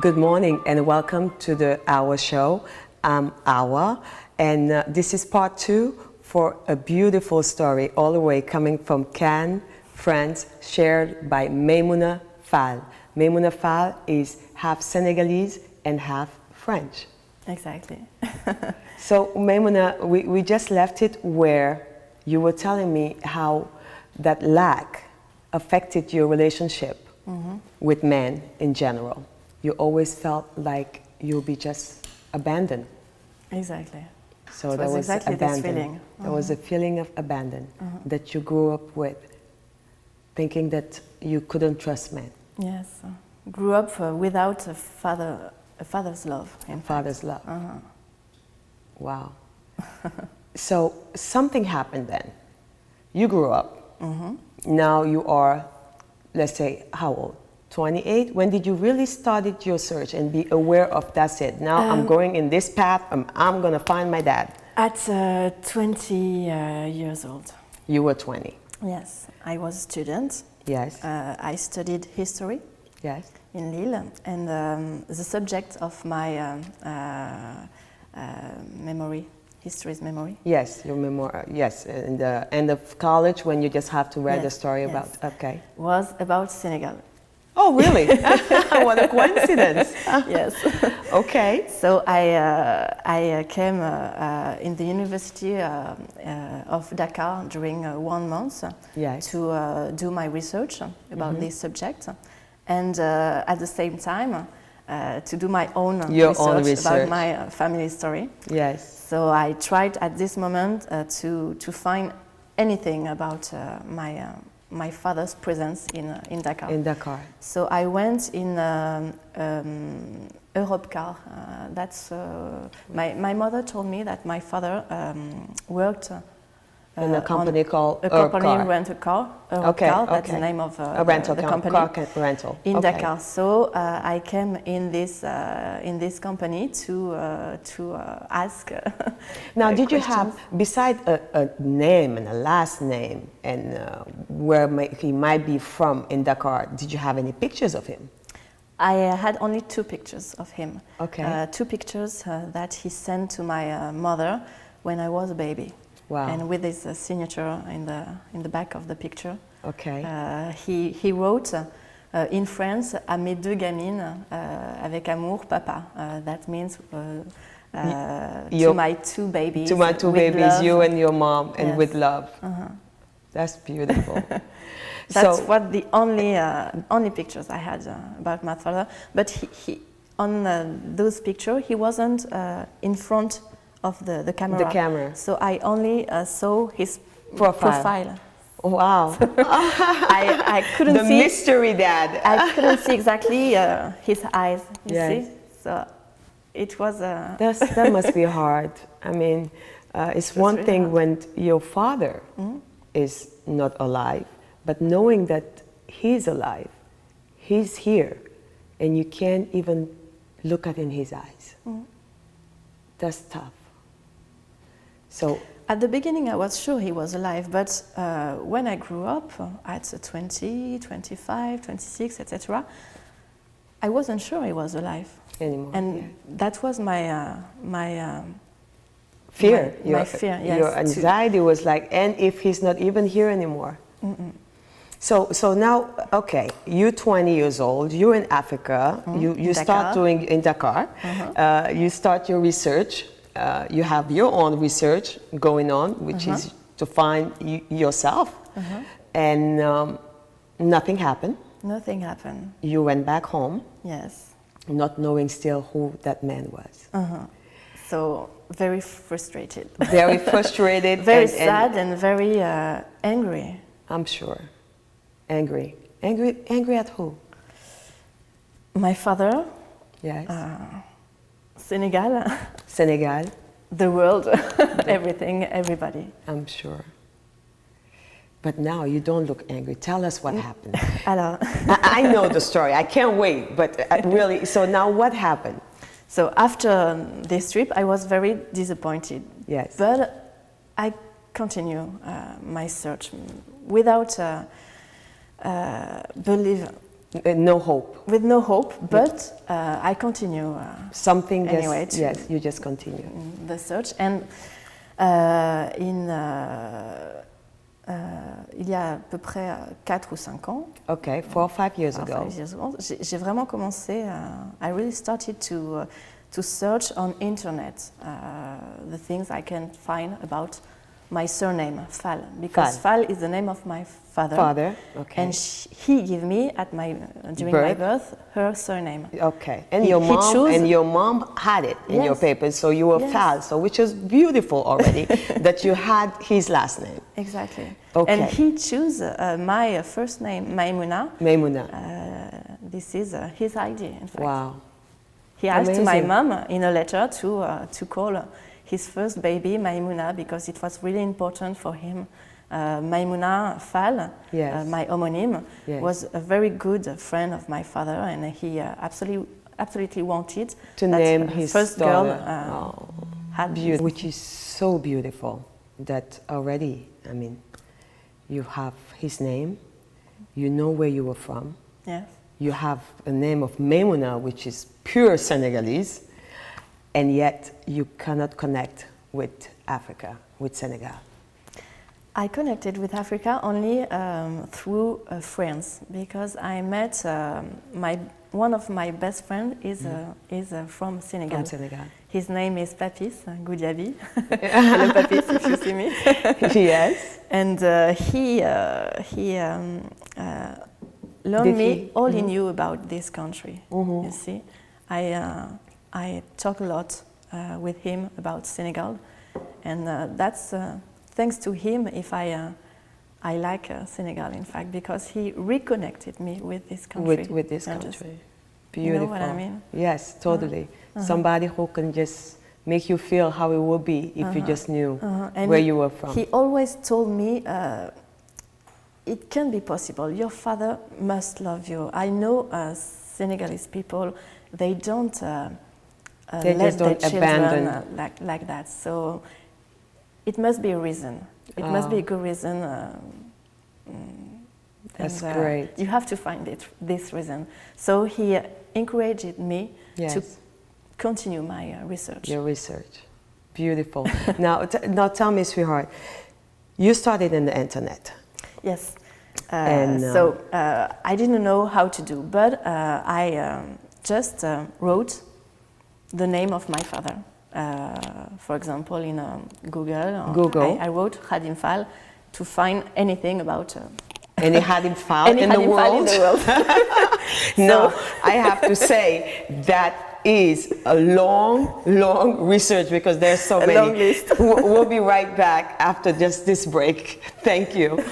Good morning and welcome to the Awa show. I'm Awa and this is part 2 for a beautiful story all the way coming from Cannes, France, shared by Maimouna Fall. Maimouna Fall is half Senegalese and half French. Exactly. So Maimouna, we just left it where you were telling me how that lack affected your relationship with men in general. You always felt like you'll be just abandoned. Exactly. So it there was exactly abandon. this feeling. There was a feeling of abandon that you grew up with, thinking that you couldn't trust men. Yes. Grew up without a father's love. Father's love. Wow. So something happened then. You grew up. Now you are, let's say, how old? 28? When did you really started your search and be aware of that's it? Now I'm going in this path, I'm going to find my dad. At 20 years old. You were 20. Yes. I was a student. Yes. I studied history. Yes. In Lille, and the subject of my memory, history's memory. Yes, your memoir. Yes, in the end of college when you just have to write a story about. Okay. Was about Senegal. Oh, really? What a coincidence. Yes. Okay. So I came in the University of Dakar during 1 month to do my research about this subject, and at the same time to do my own research about my family story. Yes. So I tried at this moment to find anything about my father's presence in Dakar. In Dakar. So I went in Europcar. That's my mother told me that my father worked in a company called a company rent a car. Europcar, that's the name of a rental the company. Car rental In Dakar. So I came in this company to ask. Now, did you have, beside a name and a last name and where he might be from in Dakar, did you have any pictures of him? I had only 2 pictures of him. Okay. 2 pictures that he sent to my mother when I was a baby. Wow. And with his signature in the back of the picture. Okay. He wrote in France, à mes 2 gamines, avec amour, papa. That means to my 2 babies. To my 2 babies, love. you and your mom, and yes. with love. That's beautiful. That's what the only pictures I had about my father. But he on those pictures, he wasn't in front of the camera. The camera. So I only saw his profile. Wow. I couldn't the see... The mystery dad. I couldn't see exactly his eyes, you yes. see? So it was... that must be hard. I mean, it's one really thing hard. When your father is not alive, but knowing that he's alive, he's here, and you can't even look at in his eyes. That's tough. So at the beginning I was sure he was alive, but when I grew up at 20, 25, 26, etc., I wasn't sure he was alive anymore. And that was my fear. My fear, yes. Your anxiety was like, and if he's not even here anymore. So now, okay, you're 20 years old, you're in Africa, you start doing in Dakar, you start your research. You have your own research going on, which is to find yourself, and nothing happened. Nothing happened. You went back home. Yes. Not knowing still who that man was. So very frustrated. Very frustrated. Very sad and very angry. I'm sure. Angry. Angry at who? My father. Yes. Senegal. Senegal. The world, everything, everybody. I'm sure. But now you don't look angry. Tell us what happened. Alors. I know the story. I can't wait. But really, so now what happened? So after this trip, I was very disappointed. Yes. But I continue my search without No hope. With no hope, but I continue. Something anyway. Yes, you just continue the search. And il y a à peu près 4 ou 5 ans. Okay, 4 or 5 years ago. J'ai vraiment commencé. I really started to search on internet the things I can find about my surname, Fall, because Fall is the name of my father. Okay. And he gave me during my birth her surname. Okay. And your mom had it in your papers, so you were Fall, so which is beautiful already that you had his last name. Exactly. Okay. And he chose my first name, Maimouna. Maimouna. This is his idea, in fact. Wow. He asked my mom in a letter to call his first baby Maimouna because it was really important for him. Maimouna Fall, my homonym, was a very good friend of my father, and he absolutely wanted to name his first daughter. girl. Which is so beautiful that already, I mean, you have his name, you know where you were from. Yes. You have a name of Maimouna, which is pure Senegalese, and yet you cannot connect with Africa, with Senegal. I connected with Africa only through friends, because I met one of my best friends is from Senegal. From Senegal. His name is Papis Goudiaby. Hello, Papis, if you see me. Yes. And he learned me all he knew about this country. You see, I talk a lot with him about Senegal, and that's thanks to him if I like Senegal, in fact, because he reconnected me with this country. With this country. Beautiful. You know what I mean? Yes, totally. Somebody who can just make you feel how it would be if you just knew where you were from. He always told me, it can be possible. Your father must love you. I know Senegalese people, they don't they let just don't their children abandon. like that. So it must be a reason. It must be a good reason. That's great. You have to find this reason. So he encouraged me to continue my research. Your research. Beautiful. Now tell me, sweetheart, you started in the internet. Yes. So I didn't know how to do, but I just wrote the name of my father. For example, in Google. I wrote Khadim Fall to find anything about any Khadim Fall in the world. No, I have to say that is a long research because there's so many. Long list. We'll be right back after just this break. Thank you.